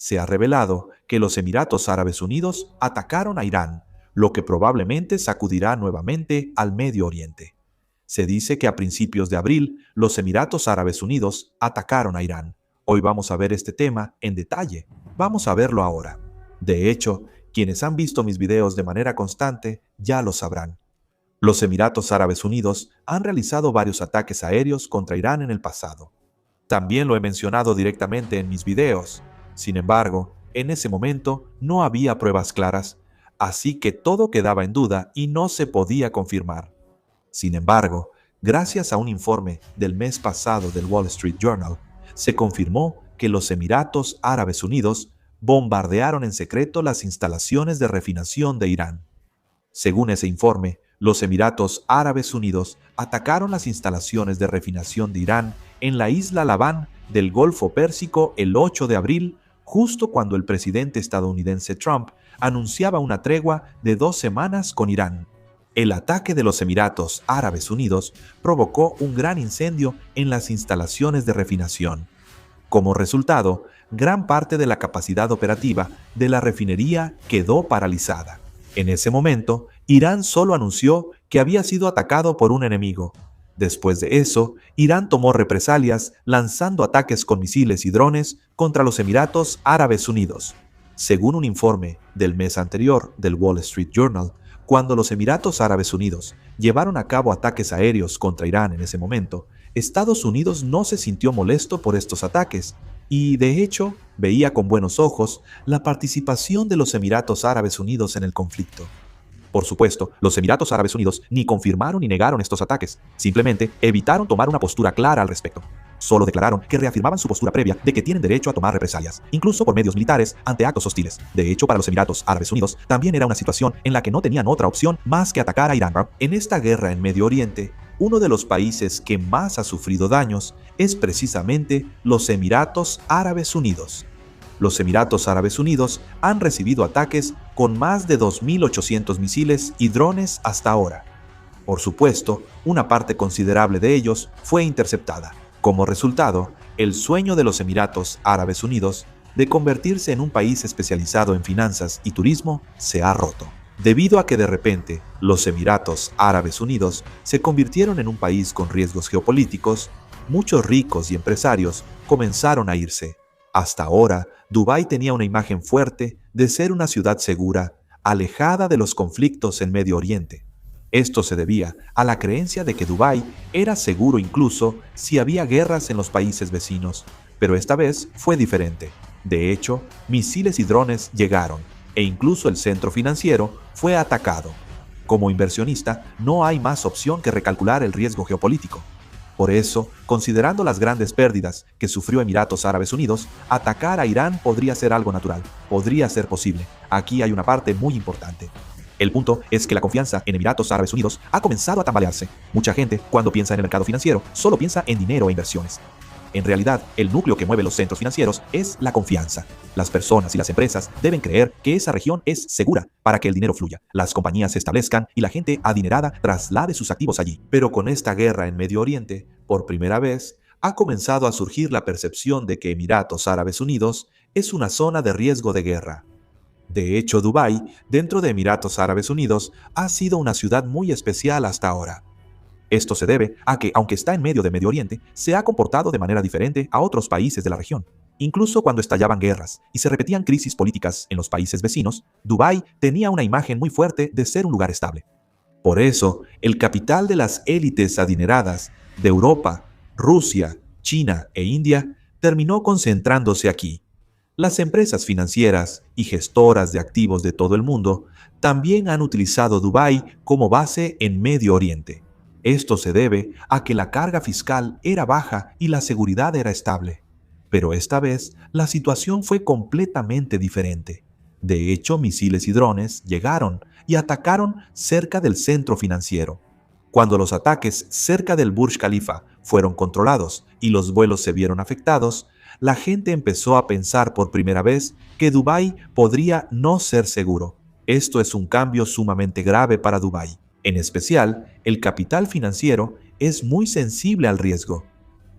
Se ha revelado que los Emiratos Árabes Unidos atacaron a Irán, lo que probablemente sacudirá nuevamente al Medio Oriente. Se dice que a principios de abril, los Emiratos Árabes Unidos atacaron a Irán. Hoy vamos a ver este tema en detalle. Vamos a verlo ahora. De hecho, quienes han visto mis videos de manera constante ya lo sabrán. Los Emiratos Árabes Unidos han realizado varios ataques aéreos contra Irán en el pasado. También lo he mencionado directamente en mis videos. Sin embargo, en ese momento no había pruebas claras, así que todo quedaba en duda y no se podía confirmar. Sin embargo, gracias a un informe del mes pasado del Wall Street Journal, se confirmó que los Emiratos Árabes Unidos bombardearon en secreto las instalaciones de refinación de Irán. Según ese informe, los Emiratos Árabes Unidos atacaron las instalaciones de refinación de Irán en la isla Labán del Golfo Pérsico el 8 de abril, justo cuando el presidente estadounidense Trump anunciaba una tregua de 2 semanas con Irán. El ataque de los Emiratos Árabes Unidos provocó un gran incendio en las instalaciones de refinación. Como resultado, gran parte de la capacidad operativa de la refinería quedó paralizada. En ese momento, Irán solo anunció que había sido atacado por un enemigo. Después de eso, Irán tomó represalias lanzando ataques con misiles y drones contra los Emiratos Árabes Unidos. Según un informe del mes anterior del Wall Street Journal, cuando los Emiratos Árabes Unidos llevaron a cabo ataques aéreos contra Irán en ese momento, Estados Unidos no se sintió molesto por estos ataques y, de hecho, veía con buenos ojos la participación de los Emiratos Árabes Unidos en el conflicto. Por supuesto, los Emiratos Árabes Unidos ni confirmaron ni negaron estos ataques, simplemente evitaron tomar una postura clara al respecto. Solo declararon que reafirmaban su postura previa de que tienen derecho a tomar represalias, incluso por medios militares, ante actos hostiles. De hecho, para los Emiratos Árabes Unidos también era una situación en la que no tenían otra opción más que atacar a Irán. En esta guerra en Medio Oriente, uno de los países que más ha sufrido daños es precisamente los Emiratos Árabes Unidos. Los Emiratos Árabes Unidos han recibido ataques con más de 2.800 misiles y drones hasta ahora. Por supuesto, una parte considerable de ellos fue interceptada. Como resultado, el sueño de los Emiratos Árabes Unidos de convertirse en un país especializado en finanzas y turismo se ha roto. Debido a que de repente los Emiratos Árabes Unidos se convirtieron en un país con riesgos geopolíticos, muchos ricos y empresarios comenzaron a irse. Hasta ahora, Dubái tenía una imagen fuerte de ser una ciudad segura, alejada de los conflictos en Medio Oriente. Esto se debía a la creencia de que Dubái era seguro incluso si había guerras en los países vecinos, pero esta vez fue diferente. De hecho, misiles y drones llegaron, e incluso el centro financiero fue atacado. Como inversionista, no hay más opción que recalcular el riesgo geopolítico. Por eso, considerando las grandes pérdidas que sufrió Emiratos Árabes Unidos, atacar a Irán podría ser algo natural, podría ser posible. Aquí hay una parte muy importante. El punto es que la confianza en Emiratos Árabes Unidos ha comenzado a tambalearse. Mucha gente, cuando piensa en el mercado financiero, solo piensa en dinero e inversiones. En realidad, el núcleo que mueve los centros financieros es la confianza. Las personas y las empresas deben creer que esa región es segura para que el dinero fluya, las compañías se establezcan y la gente adinerada traslade sus activos allí. Pero con esta guerra en Medio Oriente, por primera vez, ha comenzado a surgir la percepción de que Emiratos Árabes Unidos es una zona de riesgo de guerra. De hecho, Dubái, dentro de Emiratos Árabes Unidos, ha sido una ciudad muy especial hasta ahora. Esto se debe a que, aunque está en medio de Medio Oriente, se ha comportado de manera diferente a otros países de la región. Incluso cuando estallaban guerras y se repetían crisis políticas en los países vecinos, Dubái tenía una imagen muy fuerte de ser un lugar estable. Por eso, el capital de las élites adineradas de Europa, Rusia, China e India terminó concentrándose aquí. Las empresas financieras y gestoras de activos de todo el mundo también han utilizado Dubái como base en Medio Oriente. Esto se debe a que la carga fiscal era baja y la seguridad era estable. Pero esta vez la situación fue completamente diferente. De hecho, misiles y drones llegaron y atacaron cerca del centro financiero. Cuando los ataques cerca del Burj Khalifa fueron controlados y los vuelos se vieron afectados, la gente empezó a pensar por primera vez que Dubái podría no ser seguro. Esto es un cambio sumamente grave para Dubái. En especial, el capital financiero es muy sensible al riesgo.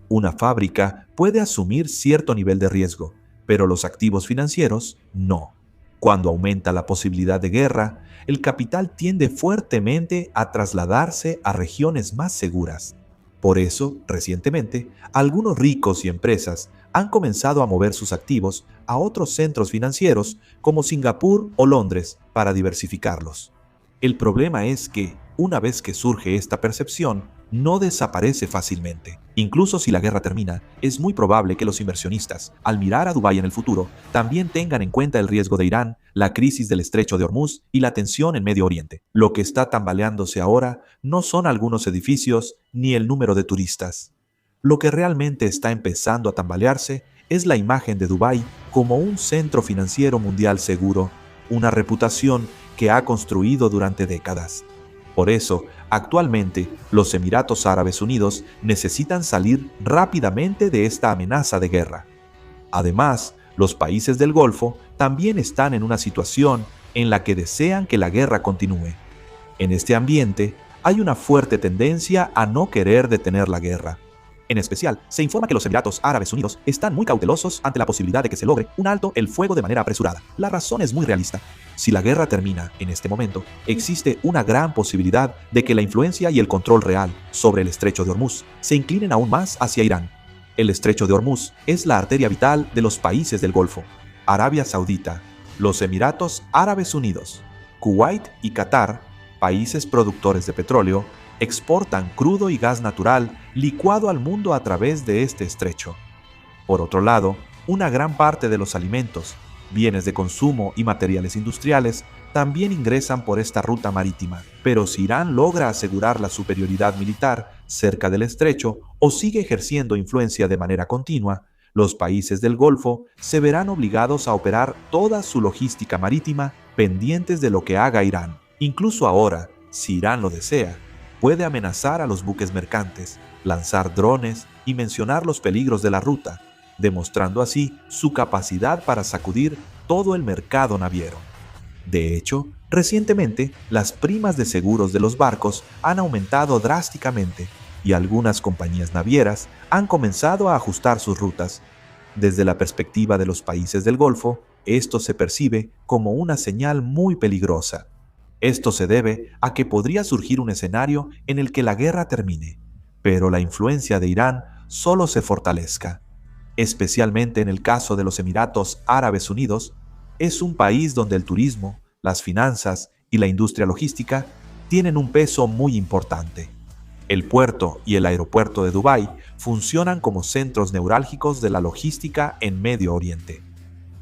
Una fábrica puede asumir cierto nivel de riesgo, pero los activos financieros no. Cuando aumenta la posibilidad de guerra, el capital tiende fuertemente a trasladarse a regiones más seguras. Por eso, recientemente, algunos ricos y empresas han comenzado a mover sus activos a otros centros financieros como Singapur o Londres para diversificarlos. El problema es que, una vez que surge esta percepción, no desaparece fácilmente. Incluso si la guerra termina, es muy probable que los inversionistas, al mirar a Dubái en el futuro, también tengan en cuenta el riesgo de Irán, la crisis del estrecho de Hormuz y la tensión en Medio Oriente. Lo que está tambaleándose ahora no son algunos edificios ni el número de turistas. Lo que realmente está empezando a tambalearse es la imagen de Dubái como un centro financiero mundial seguro, una reputación que ha construido durante décadas. Por eso, actualmente, los Emiratos Árabes Unidos necesitan salir rápidamente de esta amenaza de guerra. Además, los países del Golfo también están en una situación en la que desean que la guerra continúe. En este ambiente, hay una fuerte tendencia a no querer detener la guerra. En especial, se informa que los Emiratos Árabes Unidos están muy cautelosos ante la posibilidad de que se logre un alto el fuego de manera apresurada. La razón es muy realista. Si la guerra termina en este momento, existe una gran posibilidad de que la influencia y el control real sobre el estrecho de Hormuz se inclinen aún más hacia Irán. El estrecho de Hormuz es la arteria vital de los países del Golfo: Arabia Saudita, los Emiratos Árabes Unidos, Kuwait y Qatar, países productores de petróleo, exportan crudo y gas natural licuado al mundo a través de este estrecho. Por otro lado, una gran parte de los alimentos, bienes de consumo y materiales industriales también ingresan por esta ruta marítima. Pero si Irán logra asegurar la superioridad militar cerca del estrecho o sigue ejerciendo influencia de manera continua, los países del Golfo se verán obligados a operar toda su logística marítima pendientes de lo que haga Irán. Incluso ahora, si Irán lo desea, puede amenazar a los buques mercantes, lanzar drones y mencionar los peligros de la ruta, demostrando así su capacidad para sacudir todo el mercado naviero. De hecho, recientemente, las primas de seguros de los barcos han aumentado drásticamente y algunas compañías navieras han comenzado a ajustar sus rutas. Desde la perspectiva de los países del Golfo, esto se percibe como una señal muy peligrosa. Esto se debe a que podría surgir un escenario en el que la guerra termine, pero la influencia de Irán solo se fortalezca. Especialmente en el caso de los Emiratos Árabes Unidos, es un país donde el turismo, las finanzas y la industria logística tienen un peso muy importante. El puerto y el aeropuerto de Dubái funcionan como centros neurálgicos de la logística en Medio Oriente.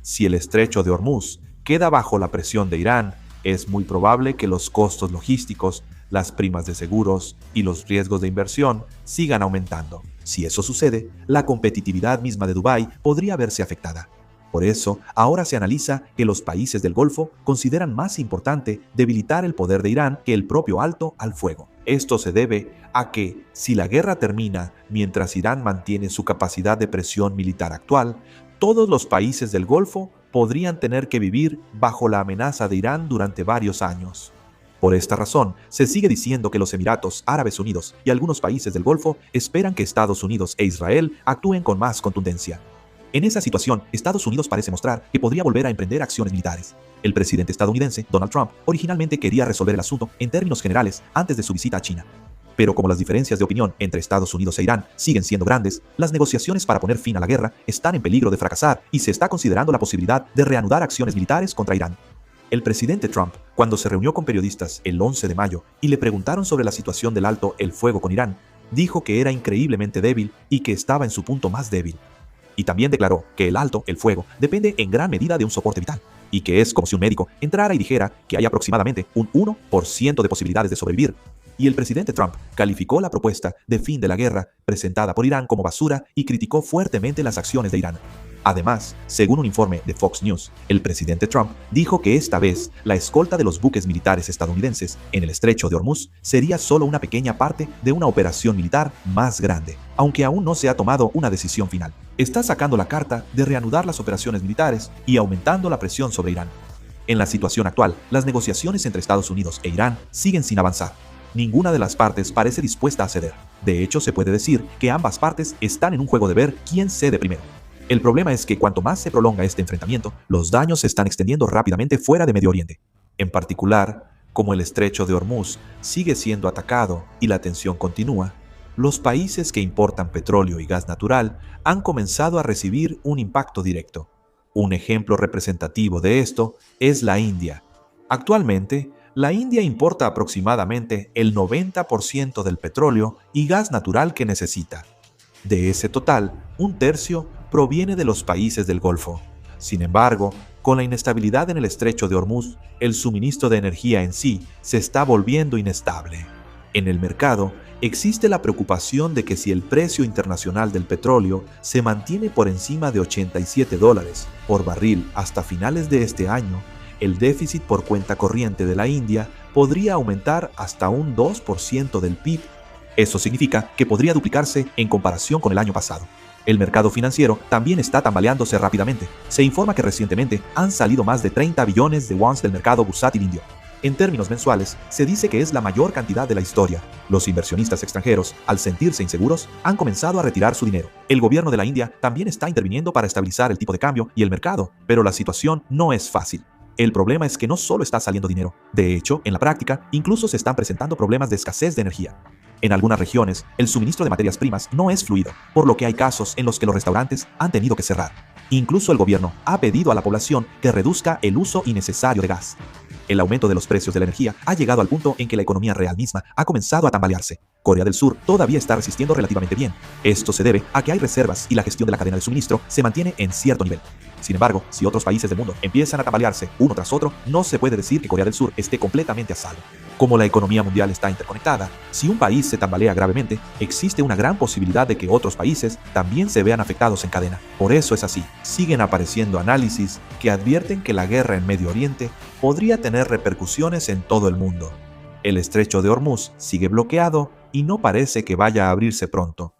Si el estrecho de Hormuz queda bajo la presión de Irán, es muy probable que los costos logísticos, las primas de seguros y los riesgos de inversión sigan aumentando. Si eso sucede, la competitividad misma de Dubái podría verse afectada. Por eso, ahora se analiza que los países del Golfo consideran más importante debilitar el poder de Irán que el propio alto al fuego. Esto se debe a que, si la guerra termina mientras Irán mantiene su capacidad de presión militar actual, todos los países del Golfo podrían tener que vivir bajo la amenaza de Irán durante varios años. Por esta razón, se sigue diciendo que los Emiratos Árabes Unidos y algunos países del Golfo esperan que Estados Unidos e Israel actúen con más contundencia. En esa situación, Estados Unidos parece mostrar que podría volver a emprender acciones militares. El presidente estadounidense, Donald Trump, originalmente quería resolver el asunto en términos generales antes de su visita a China. Pero como las diferencias de opinión entre Estados Unidos e Irán siguen siendo grandes, las negociaciones para poner fin a la guerra están en peligro de fracasar y se está considerando la posibilidad de reanudar acciones militares contra Irán. El presidente Trump, cuando se reunió con periodistas el 11 de mayo y le preguntaron sobre la situación del alto el fuego con Irán, dijo que era increíblemente débil y que estaba en su punto más débil. Y también declaró que el alto el fuego depende en gran medida de un soporte vital, y que es como si un médico entrara y dijera que hay aproximadamente un 1% de posibilidades de sobrevivir. Y el presidente Trump calificó la propuesta de fin de la guerra presentada por Irán como basura y criticó fuertemente las acciones de Irán. Además, según un informe de Fox News, el presidente Trump dijo que esta vez la escolta de los buques militares estadounidenses en el estrecho de Hormuz sería solo una pequeña parte de una operación militar más grande, aunque aún no se ha tomado una decisión final. Está sacando la carta de reanudar las operaciones militares y aumentando la presión sobre Irán. En la situación actual, las negociaciones entre Estados Unidos e Irán siguen sin avanzar. Ninguna de las partes parece dispuesta a ceder. De hecho, se puede decir que ambas partes están en un juego de ver quién cede primero. El problema es que cuanto más se prolonga este enfrentamiento, los daños se están extendiendo rápidamente fuera de Medio Oriente. En particular, como el estrecho de Hormuz sigue siendo atacado y la tensión continúa, los países que importan petróleo y gas natural han comenzado a recibir un impacto directo. Un ejemplo representativo de esto es la India. Actualmente, la India importa aproximadamente el 90% del petróleo y gas natural que necesita. De ese total, un tercio proviene de los países del Golfo. Sin embargo, con la inestabilidad en el estrecho de Hormuz, el suministro de energía en sí se está volviendo inestable. En el mercado, existe la preocupación de que si el precio internacional del petróleo se mantiene por encima de $87 por barril hasta finales de este año, el déficit por cuenta corriente de la India podría aumentar hasta un 2% del PIB. Eso significa que podría duplicarse en comparación con el año pasado. El mercado financiero también está tambaleándose rápidamente. Se informa que recientemente han salido más de 30 billones de wons del mercado bursátil indio. En términos mensuales, se dice que es la mayor cantidad de la historia. Los inversionistas extranjeros, al sentirse inseguros, han comenzado a retirar su dinero. El gobierno de la India también está interviniendo para estabilizar el tipo de cambio y el mercado, pero la situación no es fácil. El problema es que no solo está saliendo dinero. De hecho, en la práctica, incluso se están presentando problemas de escasez de energía. En algunas regiones, el suministro de materias primas no es fluido, por lo que hay casos en los que los restaurantes han tenido que cerrar. Incluso el gobierno ha pedido a la población que reduzca el uso innecesario de gas. El aumento de los precios de la energía ha llegado al punto en que la economía real misma ha comenzado a tambalearse. Corea del Sur todavía está resistiendo relativamente bien. Esto se debe a que hay reservas y la gestión de la cadena de suministro se mantiene en cierto nivel. Sin embargo, si otros países del mundo empiezan a tambalearse uno tras otro, no se puede decir que Corea del Sur esté completamente a salvo. Como la economía mundial está interconectada, si un país se tambalea gravemente, existe una gran posibilidad de que otros países también se vean afectados en cadena. Por eso es así. Siguen apareciendo análisis que advierten que la guerra en Medio Oriente podría tener repercusiones en todo el mundo. El estrecho de Hormuz sigue bloqueado y no parece que vaya a abrirse pronto.